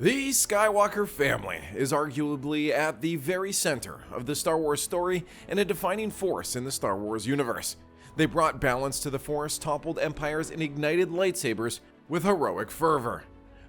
The Skywalker family is arguably at the very center of the Star Wars story and a defining force in the Star Wars universe. They brought balance to the Force, toppled empires, and ignited lightsabers with heroic fervor.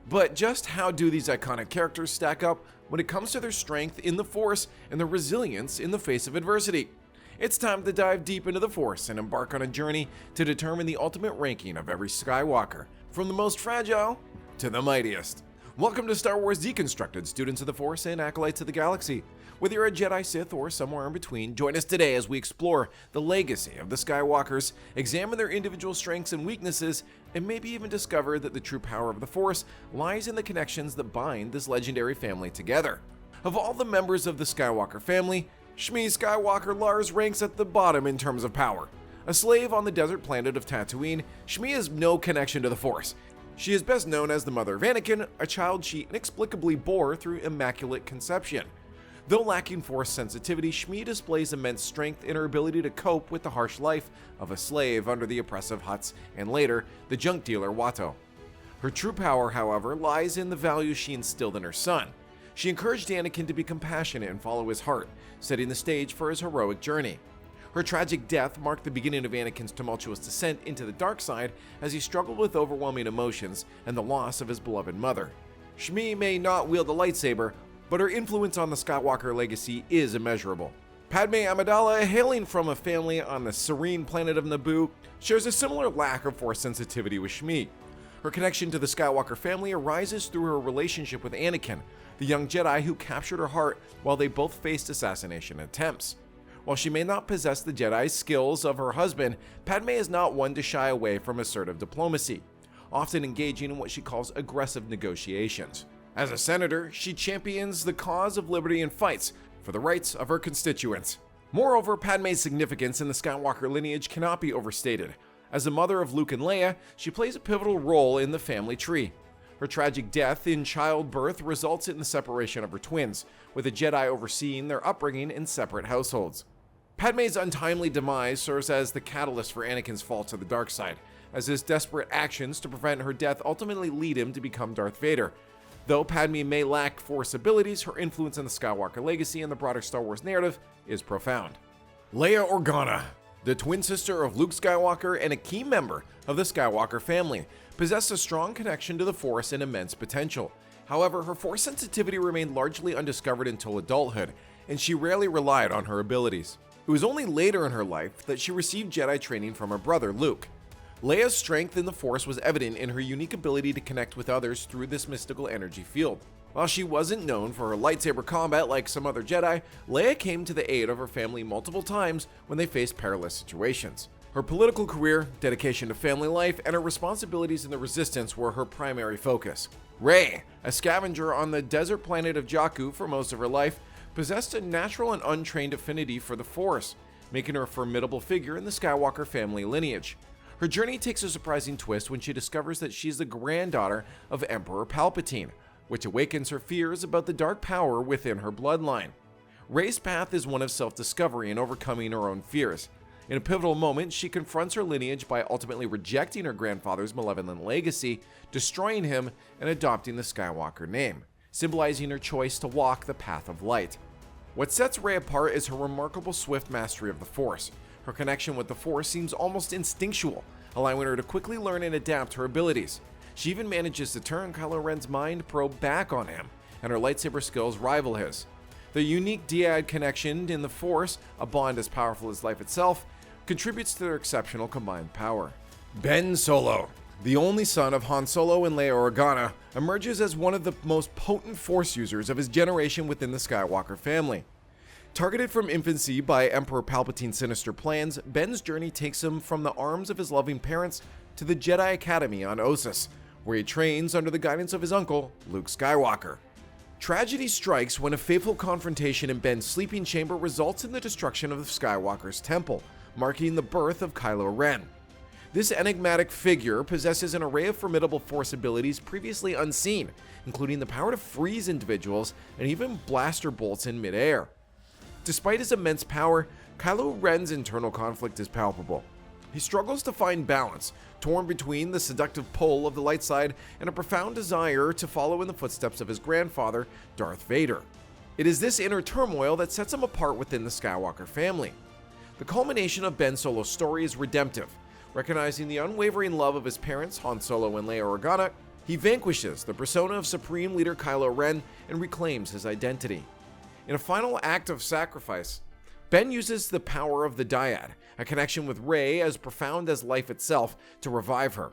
But just how do these iconic characters stack up when it comes to their strength in the Force and their resilience in the face of adversity? It's time to dive deep into the Force and embark on a journey to determine the ultimate ranking of every Skywalker, from the most fragile to the mightiest. Welcome to Star Wars Deconstructed, students of the Force and acolytes of the galaxy. Whether you're a Jedi, Sith, or somewhere in between, join us today as we explore the legacy of the Skywalkers, examine their individual strengths and weaknesses, and maybe even discover that the true power of the Force lies in the connections that bind this legendary family together. Of all the members of the Skywalker family, Shmi Skywalker Lars ranks at the bottom in terms of power. A slave on the desert planet of Tatooine, Shmi has no connection to the Force. She is best known as the mother of Anakin, a child she inexplicably bore through immaculate conception. Though lacking Force sensitivity, Shmi displays immense strength in her ability to cope with the harsh life of a slave under the oppressive Hutts and later, the junk dealer Watto. Her true power, however, lies in the values she instilled in her son. She encouraged Anakin to be compassionate and follow his heart, setting the stage for his heroic journey. Her tragic death marked the beginning of Anakin's tumultuous descent into the dark side as he struggled with overwhelming emotions and the loss of his beloved mother. Shmi may not wield a lightsaber, but her influence on the Skywalker legacy is immeasurable. Padme Amidala, hailing from a family on the serene planet of Naboo, shares a similar lack of Force sensitivity with Shmi. Her connection to the Skywalker family arises through her relationship with Anakin, the young Jedi who captured her heart while they both faced assassination attempts. While she may not possess the Jedi skills of her husband, Padme is not one to shy away from assertive diplomacy, often engaging in what she calls aggressive negotiations. As a senator, she champions the cause of liberty and fights for the rights of her constituents. Moreover, Padme's significance in the Skywalker lineage cannot be overstated. As the mother of Luke and Leia, she plays a pivotal role in the family tree. Her tragic death in childbirth results in the separation of her twins, with a Jedi overseeing their upbringing in separate households. Padme's untimely demise serves as the catalyst for Anakin's fall to the dark side, as his desperate actions to prevent her death ultimately lead him to become Darth Vader. Though Padme may lack Force abilities, her influence in the Skywalker legacy and the broader Star Wars narrative is profound. Leia Organa, the twin sister of Luke Skywalker and a key member of the Skywalker family, possessed a strong connection to the Force and immense potential. However, her Force sensitivity remained largely undiscovered until adulthood, and she rarely relied on her abilities. It was only later in her life that she received Jedi training from her brother, Luke. Leia's strength in the Force was evident in her unique ability to connect with others through this mystical energy field. While she wasn't known for her lightsaber combat like some other Jedi, Leia came to the aid of her family multiple times when they faced perilous situations. Her political career, dedication to family life, and her responsibilities in the Resistance were her primary focus. Rey, a scavenger on the desert planet of Jakku for most of her life, possessed a natural and untrained affinity for the Force, making her a formidable figure in the Skywalker family lineage. Her journey takes a surprising twist when she discovers that she's the granddaughter of Emperor Palpatine, which awakens her fears about the dark power within her bloodline. Rey's path is one of self-discovery and overcoming her own fears. In a pivotal moment, she confronts her lineage by ultimately rejecting her grandfather's malevolent legacy, destroying him, and adopting the Skywalker name, symbolizing her choice to walk the path of light. What sets Rey apart is her remarkable swift mastery of the Force. Her connection with the Force seems almost instinctual, allowing her to quickly learn and adapt her abilities. She even manages to turn Kylo Ren's mind probe back on him, and her lightsaber skills rival his. The unique dyad connection in the Force, a bond as powerful as life itself, contributes to their exceptional combined power. Ben Solo, the only son of Han Solo and Leia Organa, emerges as one of the most potent Force users of his generation within the Skywalker family. Targeted from infancy by Emperor Palpatine's sinister plans, Ben's journey takes him from the arms of his loving parents to the Jedi Academy on Ossus, where he trains under the guidance of his uncle, Luke Skywalker. Tragedy strikes when a fateful confrontation in Ben's sleeping chamber results in the destruction of the Skywalker's temple, marking the birth of Kylo Ren. This enigmatic figure possesses an array of formidable Force abilities previously unseen, including the power to freeze individuals and even blaster bolts in midair. Despite his immense power, Kylo Ren's internal conflict is palpable. He struggles to find balance, torn between the seductive pull of the light side and a profound desire to follow in the footsteps of his grandfather, Darth Vader. It is this inner turmoil that sets him apart within the Skywalker family. The culmination of Ben Solo's story is redemptive. Recognizing the unwavering love of his parents, Han Solo and Leia Organa, he vanquishes the persona of Supreme Leader Kylo Ren and reclaims his identity. In a final act of sacrifice, Ben uses the power of the Dyad, a connection with Rey as profound as life itself, to revive her,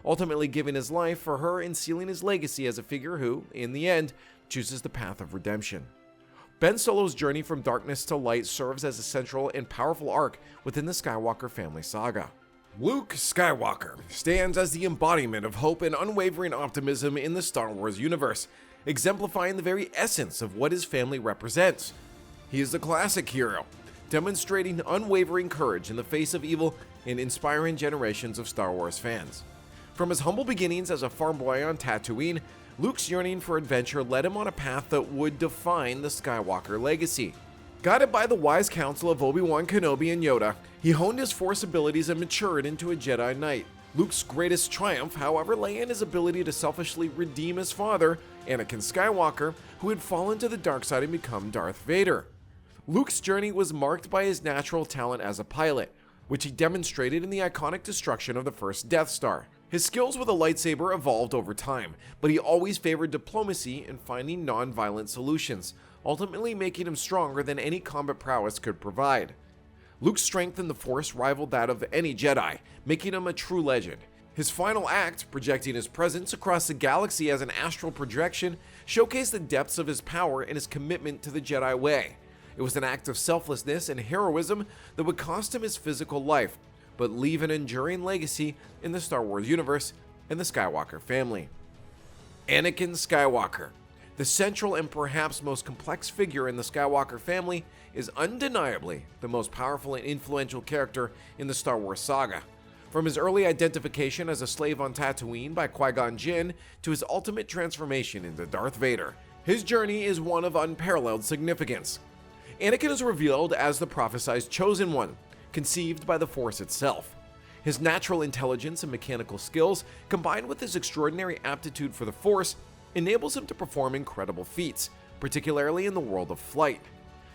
ultimately giving his life for her and sealing his legacy as a figure who, in the end, chooses the path of redemption. Ben Solo's journey from darkness to light serves as a central and powerful arc within the Skywalker family saga. Luke Skywalker stands as the embodiment of hope and unwavering optimism in the Star Wars universe, exemplifying the very essence of what his family represents. He is the classic hero, demonstrating unwavering courage in the face of evil and inspiring generations of Star Wars fans. From his humble beginnings as a farm boy on Tatooine, Luke's yearning for adventure led him on a path that would define the Skywalker legacy. Guided by the wise counsel of Obi-Wan Kenobi and Yoda, he honed his Force abilities and matured into a Jedi Knight. Luke's greatest triumph, however, lay in his ability to selfishly redeem his father, Anakin Skywalker, who had fallen to the dark side and become Darth Vader. Luke's journey was marked by his natural talent as a pilot, which he demonstrated in the iconic destruction of the first Death Star. His skills with a lightsaber evolved over time, but he always favored diplomacy and finding non-violent solutions, ultimately making him stronger than any combat prowess could provide. Luke's strength in the Force rivaled that of any Jedi, making him a true legend. His final act, projecting his presence across the galaxy as an astral projection, showcased the depths of his power and his commitment to the Jedi way. It was an act of selflessness and heroism that would cost him his physical life, but leave an enduring legacy in the Star Wars universe and the Skywalker family. Anakin Skywalker, the central and perhaps most complex figure in the Skywalker family, is undeniably the most powerful and influential character in the Star Wars saga. From his early identification as a slave on Tatooine by Qui-Gon Jinn to his ultimate transformation into Darth Vader, his journey is one of unparalleled significance. Anakin is revealed as the prophesied Chosen One, conceived by the Force itself. His natural intelligence and mechanical skills, combined with his extraordinary aptitude for the Force, enables him to perform incredible feats, particularly in the world of flight.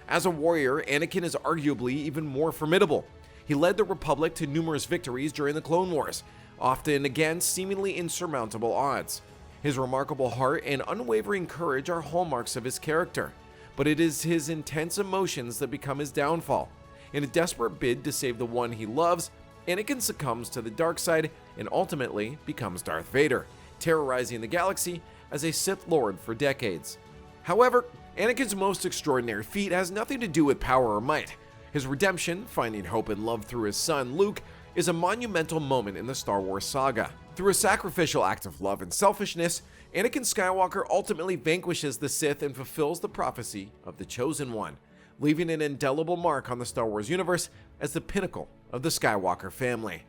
As a warrior, Anakin is arguably even more formidable. He led the Republic to numerous victories during the Clone Wars, often against seemingly insurmountable odds. His remarkable heart and unwavering courage are hallmarks of his character, but it is his intense emotions that become his downfall. In a desperate bid to save the one he loves, Anakin succumbs to the dark side and ultimately becomes Darth Vader, terrorizing the galaxy as a Sith Lord for decades. However, Anakin's most extraordinary feat has nothing to do with power or might. His redemption, finding hope and love through his son Luke, is a monumental moment in the Star Wars saga. Through a sacrificial act of love and selfishness, Anakin Skywalker ultimately vanquishes the Sith and fulfills the prophecy of the Chosen One, leaving an indelible mark on the Star Wars universe as the pinnacle of the Skywalker family.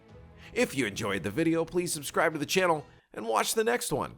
If you enjoyed the video, please subscribe to the channel and watch the next one.